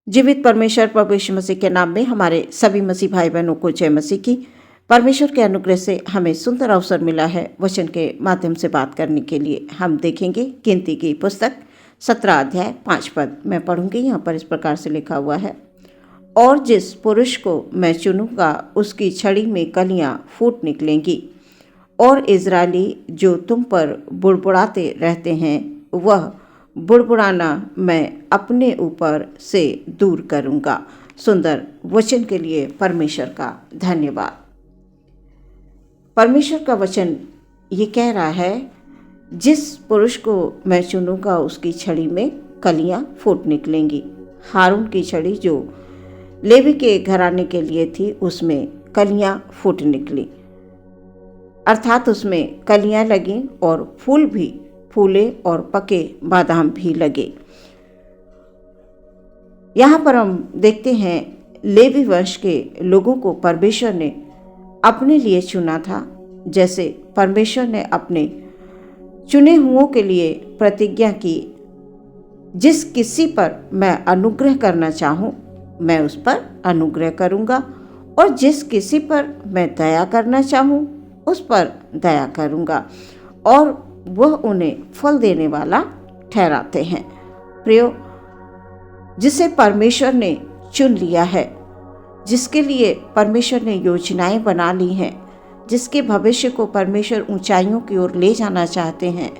जीवित परमेश्वर प्रभु यीशु मसीह के नाम में हमारे सभी मसीह भाई बहनों को जय मसीह की। परमेश्वर के अनुग्रह से हमें सुंदर अवसर मिला है वचन के माध्यम से बात करने के लिए। हम देखेंगे गिनती की पुस्तक 17 अध्याय 5 पद मैं पढ़ूंगी। यहाँ पर इस प्रकार से लिखा हुआ है, और जिस पुरुष को मैं चुनूंगा उसकी छड़ी में कलियां फूट निकलेंगी, और इजरायली जो तुम पर बुड़बुड़ाते रहते हैं वह बुड़बुड़ाना मैं अपने ऊपर से दूर करूंगा। सुंदर वचन के लिए परमेश्वर का धन्यवाद। परमेश्वर का वचन ये कह रहा है, जिस पुरुष को मैं चुनूंगा उसकी छड़ी में कलियां फूट निकलेंगी। हारून की छड़ी जो लेवी के घराने के लिए थी उसमें कलियां फूट निकली, अर्थात उसमें कलियां लगी और फूल भी फूले और पके बादाम भी लगे। यहाँ पर हम देखते हैं लेवी वंश के लोगों को परमेश्वर ने अपने लिए चुना था, जैसे परमेश्वर ने अपने चुने हुओं के लिए प्रतिज्ञा की, जिस किसी पर मैं अनुग्रह करना चाहूँ मैं उस पर अनुग्रह करूँगा, और जिस किसी पर मैं दया करना चाहूँ उस पर दया करूँगा, और वह उन्हें फल देने वाला ठहराते हैं। प्रियो, जिसे परमेश्वर ने चुन लिया है, जिसके लिए परमेश्वर ने योजनाएं बना ली हैं, जिसके भविष्य को परमेश्वर ऊंचाइयों की ओर ले जाना चाहते हैं,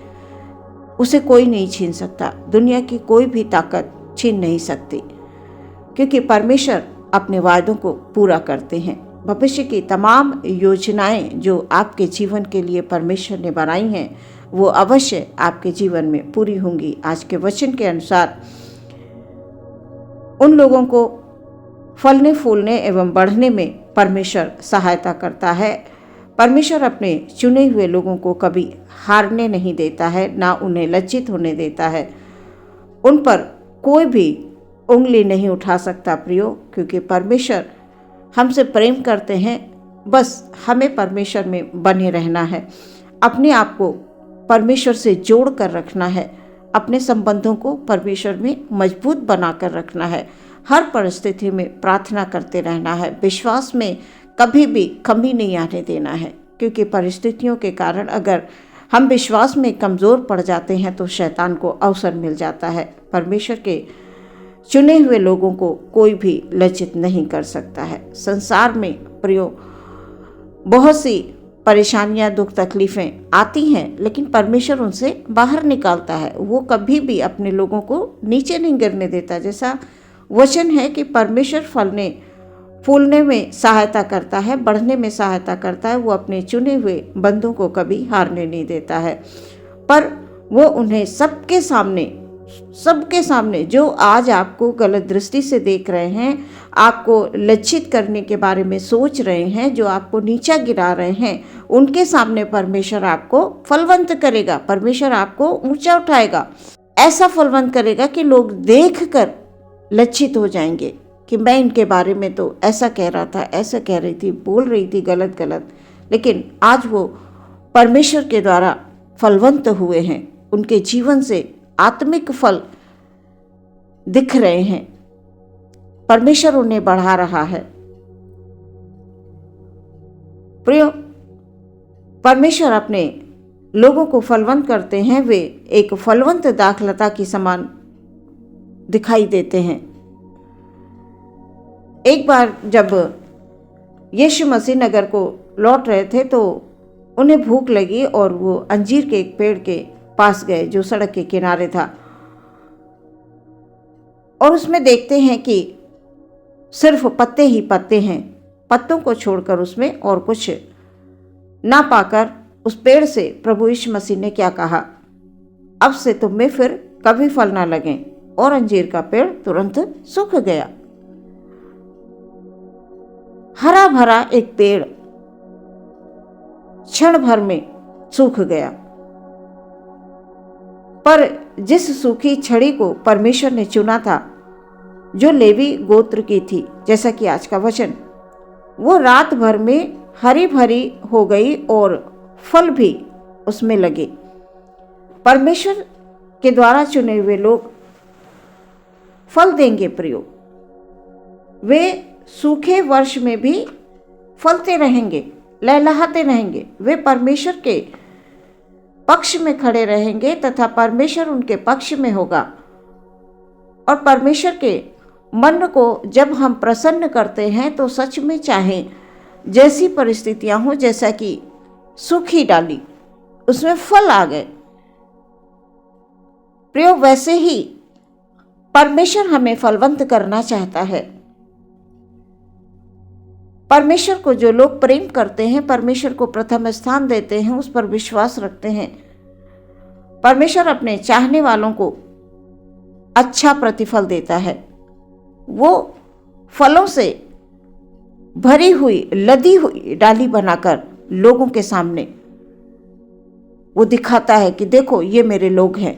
उसे कोई नहीं छीन सकता। दुनिया की कोई भी ताकत छीन नहीं सकती, क्योंकि परमेश्वर अपने वायदों को पूरा करते हैं। भविष्य की तमाम योजनाएं जो आपके जीवन के लिए परमेश्वर ने बनाई हैं वो अवश्य आपके जीवन में पूरी होंगी। आज के वचन के अनुसार उन लोगों को फलने फूलने एवं बढ़ने में परमेश्वर सहायता करता है। परमेश्वर अपने चुने हुए लोगों को कभी हारने नहीं देता है, ना उन्हें लज्जित होने देता है। उन पर कोई भी उंगली नहीं उठा सकता प्रियो, क्योंकि परमेश्वर हमसे प्रेम करते हैं। बस हमें परमेश्वर में बने रहना है, अपने आप को परमेश्वर से जोड़ कर रखना है, अपने संबंधों को परमेश्वर में मजबूत बनाकर रखना है, हर परिस्थिति में प्रार्थना करते रहना है, विश्वास में कभी भी कमी नहीं आने देना है। क्योंकि परिस्थितियों के कारण अगर हम विश्वास में कमज़ोर पड़ जाते हैं तो शैतान को अवसर मिल जाता है। परमेश्वर के चुने हुए लोगों को कोई भी लज्जित नहीं कर सकता है। संसार में प्रियो बहुत सी परेशानियां, दुख, तकलीफ़ें आती हैं, लेकिन परमेश्वर उनसे बाहर निकालता है। वो कभी भी अपने लोगों को नीचे नहीं गिरने देता। जैसा वचन है कि परमेश्वर फलने फूलने में सहायता करता है, बढ़ने में सहायता करता है। वो अपने चुने हुए बंदों को कभी हारने नहीं देता है, पर वो उन्हें सबके सामने जो आज आपको गलत दृष्टि से देख रहे हैं, आपको लज्जित करने के बारे में सोच रहे हैं, जो आपको नीचा गिरा रहे हैं, उनके सामने परमेश्वर आपको फलवंत करेगा। परमेश्वर आपको ऊंचा उठाएगा, ऐसा फलवंत करेगा कि लोग देखकर लज्जित हो जाएंगे कि मैं इनके बारे में तो ऐसा कह रहा था, ऐसा कह रही थी, बोल रही थी गलत, लेकिन आज वो परमेश्वर के द्वारा फलवंत हुए हैं। उनके जीवन से आत्मिक फल दिख रहे हैं, परमेश्वर उन्हें बढ़ा रहा है। प्रियो, परमेश्वर अपने लोगों को फलवंत करते हैं। वे एक फलवंत दाखलता की समान दिखाई देते हैं। एक बार जब यीशु मसीह नगर को लौट रहे थे तो उन्हें भूख लगी और वो अंजीर के एक पेड़ के पास गए जो सड़क के किनारे था, और उसमें देखते हैं कि सिर्फ पत्ते ही पत्ते हैं। पत्तों को छोड़कर उसमें और कुछ ना पाकर उस पेड़ से प्रभु यीशु मसीह ने क्या कहा, अब से तुम में फिर कभी फल ना लगें, और अंजीर का पेड़ तुरंत सूख गया। हरा भरा एक पेड़ क्षण भर में सूख गया, पर जिस सूखी छड़ी को परमेश्वर ने चुना था, जो लेवी गोत्र की थी, जैसा कि आज का वचन, वो रात भर में हरी भरी हो गई और फल भी उसमें लगे। परमेश्वर के द्वारा चुने हुए लोग फल देंगे प्रियो। वे सूखे वर्ष में भी फलते रहेंगे, लहलहाते रहेंगे। वे परमेश्वर के पक्ष में खड़े रहेंगे तथा परमेश्वर उनके पक्ष में होगा। और परमेश्वर के मन को जब हम प्रसन्न करते हैं तो सच में चाहे जैसी परिस्थितियां हों, जैसा कि सूखी डाली उसमें फल आ गए, प्रियो, वैसे ही परमेश्वर हमें फलवंत करना चाहता है। परमेश्वर को जो लोग प्रेम करते हैं, परमेश्वर को प्रथम स्थान देते हैं, उस पर विश्वास रखते हैं, परमेश्वर अपने चाहने वालों को अच्छा प्रतिफल देता है। वो फलों से भरी हुई लदी हुई डाली बनाकर लोगों के सामने वो दिखाता है कि देखो ये मेरे लोग हैं,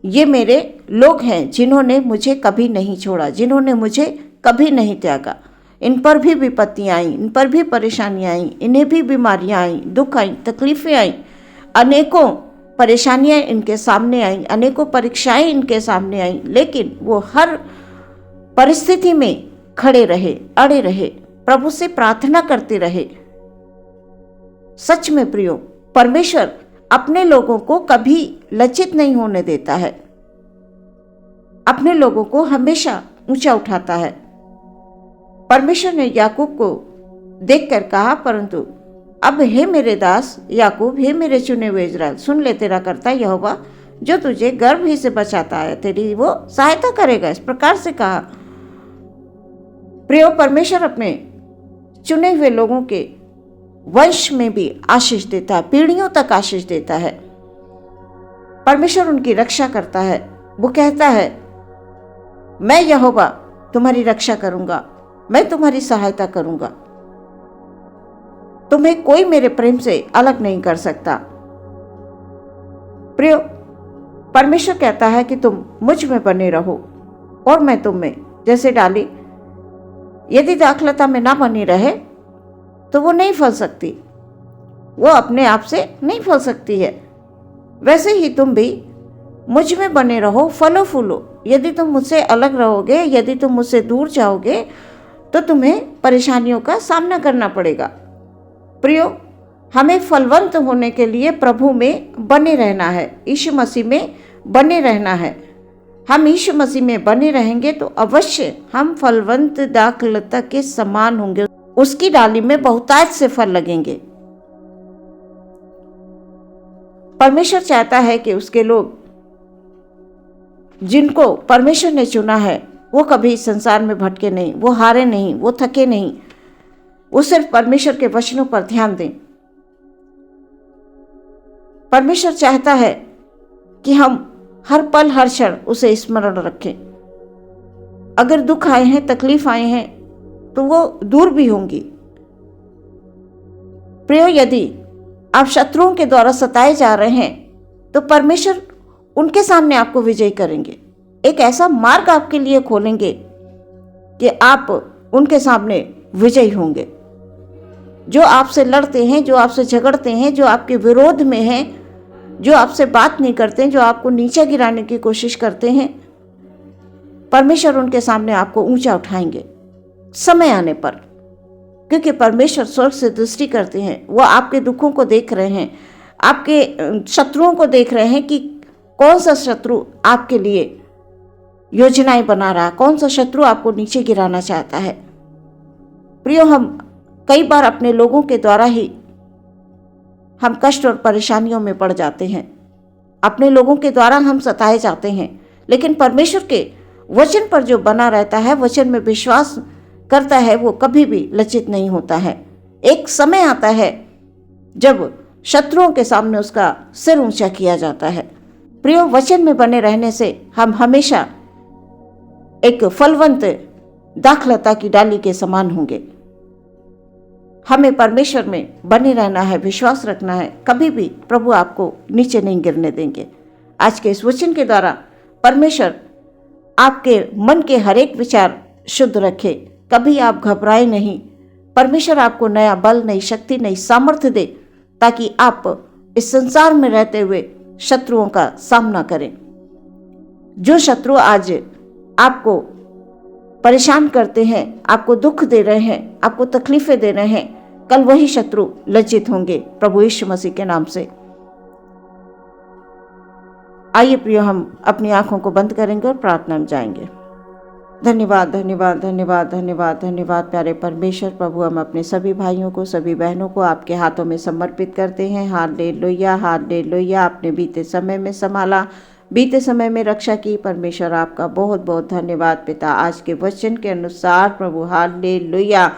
ये मेरे लोग हैं जिन्होंने मुझे कभी नहीं छोड़ा, जिन्होंने मुझे कभी नहीं त्यागा। इन पर भी विपत्तियां आई, इन पर भी परेशानियां आई, इन्हें भी बीमारियां आई, दुख आई, तकलीफें आई, अनेकों परेशानियां इनके सामने आई, अनेकों परीक्षाएं इनके सामने आई, लेकिन वो हर परिस्थिति में खड़े रहे, अड़े रहे, प्रभु से प्रार्थना करते रहे। सच में प्रियो, परमेश्वर अपने लोगों को कभी लज्जित नहीं होने देता है, अपने लोगों को हमेशा ऊंचा उठाता है। परमेश्वर ने याकूब को देखकर कहा, परंतु अब हे मेरे दास याकूब, हे मेरे चुने हुए इस्राएल, सुन ले, तेरा कर्ता यहोवा जो तुझे गर्भ ही से बचाता है तेरी वो सहायता करेगा। इस प्रकार से कहा। प्रियो, परमेश्वर अपने चुने हुए लोगों के वंश में भी आशीष देता है, पीढ़ियों तक आशीष देता है। परमेश्वर उनकी रक्षा करता है। वो कहता है, मैं यहोवा तुम्हारी रक्षा करूंगा, मैं तुम्हारी सहायता करूंगा, तुम्हें कोई मेरे प्रेम से अलग नहीं कर सकता। प्रियो, परमेश्वर कहता है कि तुम मुझ में बने रहो और मैं तुम में। जैसे डाली यदि दाखलता में ना बनी रहे तो वो नहीं फल सकती, वो अपने आप से नहीं फल सकती है। वैसे ही तुम भी मुझ में बने रहो, फलो फूलो। यदि तुम मुझसे अलग रहोगे, यदि तुम मुझसे दूर जाओगे तो तुम्हें परेशानियों का सामना करना पड़ेगा। प्रियो, हमें फलवंत होने के लिए प्रभु में बने रहना है, यीशु मसीह में बने रहना है। हम यीशु मसीह में बने रहेंगे तो अवश्य हम फलवंत दाखलता के समान होंगे, उसकी डाली में बहुतायत से फल लगेंगे। परमेश्वर चाहता है कि उसके लोग जिनको परमेश्वर ने चुना है वो कभी संसार में भटके नहीं, वो हारे नहीं, वो थके नहीं, वो सिर्फ परमेश्वर के वचनों पर ध्यान दें। परमेश्वर चाहता है कि हम हर पल हर क्षण उसे स्मरण रखें। अगर दुख आए हैं, तकलीफ आए हैं तो वो दूर भी होंगी। प्रियो, यदि आप शत्रुओं के द्वारा सताए जा रहे हैं तो परमेश्वर उनके सामने आपको विजयी करेंगे। एक ऐसा मार्ग आपके लिए खोलेंगे कि आप उनके सामने विजयी होंगे। जो आपसे लड़ते हैं, जो आपसे झगड़ते हैं, जो आपके विरोध में हैं, जो आपसे बात नहीं करते हैं, जो आपको नीचे गिराने की कोशिश करते हैं, परमेश्वर उनके सामने आपको ऊंचा उठाएंगे समय आने पर। क्योंकि परमेश्वर स्वर्ग से दृष्टि करते हैं, वो आपके दुखों को देख रहे हैं, आपके शत्रुओं को देख रहे हैं कि कौन सा शत्रु आपके लिए योजनाएं बना रहा, कौन सा शत्रु आपको नीचे गिराना चाहता है। प्रियो, हम कई बार अपने लोगों के द्वारा ही हम कष्ट और परेशानियों में पड़ जाते हैं, अपने लोगों के द्वारा हम सताए जाते हैं। लेकिन परमेश्वर के वचन पर जो बना रहता है, वचन में विश्वास करता है, वो कभी भी लज्जित नहीं होता है। एक समय आता है जब शत्रुओं के सामने उसका सिर ऊंचा किया जाता है। प्रियो, वचन में बने रहने से हम हमेशा एक फलवंत दाखलता की डाली के समान होंगे। हमें परमेश्वर में बने रहना है, विश्वास रखना है, कभी भी प्रभु आपको नीचे नहीं गिरने देंगे। आज के इस वचन के द्वारा परमेश्वर आपके मन के हर एक विचार शुद्ध रखे, कभी आप घबराए नहीं। परमेश्वर आपको नया बल, नई शक्ति, नई सामर्थ्य दे ताकि आप इस संसार में रहते हुए शत्रुओं का सामना करें। जो शत्रु आज आपको परेशान करते हैं, आपको दुख दे रहे हैं, आपको तकलीफें दे रहे हैं, कल वही शत्रु लज्जित होंगे प्रभु यीशु मसीह के नाम से। आइए प्रियो, हम अपनी आंखों को बंद करेंगे और प्रार्थना में जाएंगे। धन्यवाद धन्यवाद धन्यवाद धन्यवाद धन्यवाद प्यारे परमेश्वर। प्रभु, हम अपने सभी भाइयों को, सभी बहनों को आपके हाथों में समर्पित करते हैं। Hallelujah hallelujah. आपने बीते समय में संभाला, बीते समय में रक्षा की। परमेश्वर आपका बहुत बहुत धन्यवाद पिता। आज के वचन के अनुसार प्रभु हालेलुया,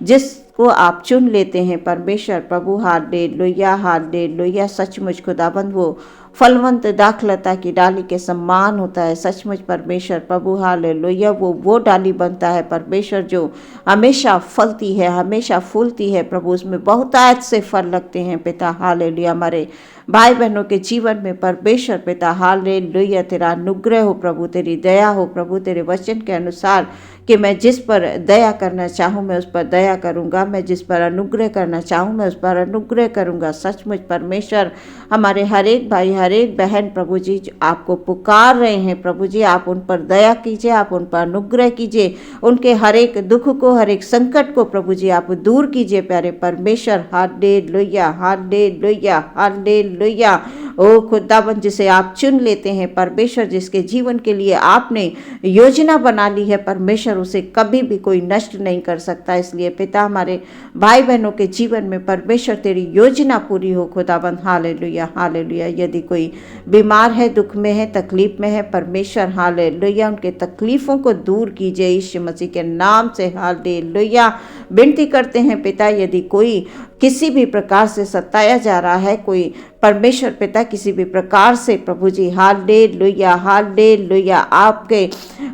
जिसको आप चुन लेते हैं परमेश्वर प्रभु हालेलुया हालेलुया, सचमुच खुदाबंद वो फलवंत दाखलता की डाली के सम्मान होता है। सचमुच परमेश्वर प्रभु हालेलुया, वो डाली बनता है परमेश्वर जो हमेशा फलती है, हमेशा फूलती है प्रभु। उसमें बहुतायत से फल लगते हैं पिता हालेलुया। हमारे भाई बहनों के जीवन में परमेश्वर पिता हालेलुया, तेरा अनुग्रह हो प्रभु, तेरी दया हो प्रभु। तेरे वचन के अनुसार कि मैं जिस पर दया करना चाहूँ मैं उस पर दया करूँगा, मैं जिस पर अनुग्रह करना चाहूँ मैं उस पर अनुग्रह करूँगा। सचमुच परमेश्वर, हमारे हर एक भाई हर एक बहन प्रभु जी आपको पुकार रहे हैं प्रभु जी, आप उन पर दया कीजिए, आप उन पर अनुग्रह कीजिए, उनके हर एक दुख को, हर एक संकट को प्रभु जी आप दूर कीजिए प्यारे परमेश्वर। Hallelujah hallelujah hallelujah. ओ खुदाबंद, जिसे आप चुन लेते हैं परमेश्वर, जिसके जीवन के लिए आपने योजना बना ली है परमेश्वर, उसे कभी भी कोई नष्ट नहीं कर सकता। इसलिए पिता, हमारे भाई बहनों के जीवन में परमेश्वर तेरी योजना पूरी हो खुदाबंद। Hallelujah hallelujah. यदि कोई बीमार है, दुख में है, तकलीफ में है परमेश्वर हालेलुया, उनके तकलीफों को दूर कीजिए यीशु मसीह के नाम से। हालेलुया। विनती करते हैं पिता, यदि कोई किसी भी प्रकार से सताया जा रहा है, कोई परमेश्वर पिता किसी भी प्रकार से प्रभु जी हालेलुया हालेलुया, आपके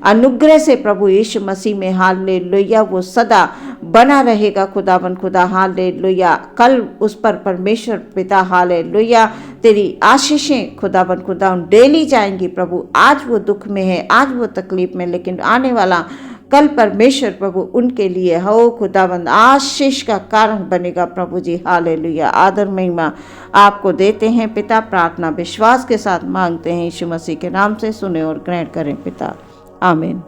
अनुग्रह से प्रभु यीशु मसीह में हालेलुया वो सदा बना रहेगा खुदावन खुदा हालेलुया। कल उस पर परमेश्वर पिता हालेलुया तेरी आशीषें खुदावन खुदा डेली जाएंगी प्रभु। आज वो दुख में है, आज वो तकलीफ में, लेकिन आने वाला कल परमेश्वर प्रभु उनके लिए हो खुदावंद आशीष का कारण बनेगा प्रभु जी हालेलुया। आदर महिमा आपको देते हैं पिता, प्रार्थना विश्वास के साथ मांगते हैं यीशु मसीह के नाम से, सुने और ग्रहण करें पिता, आमीन।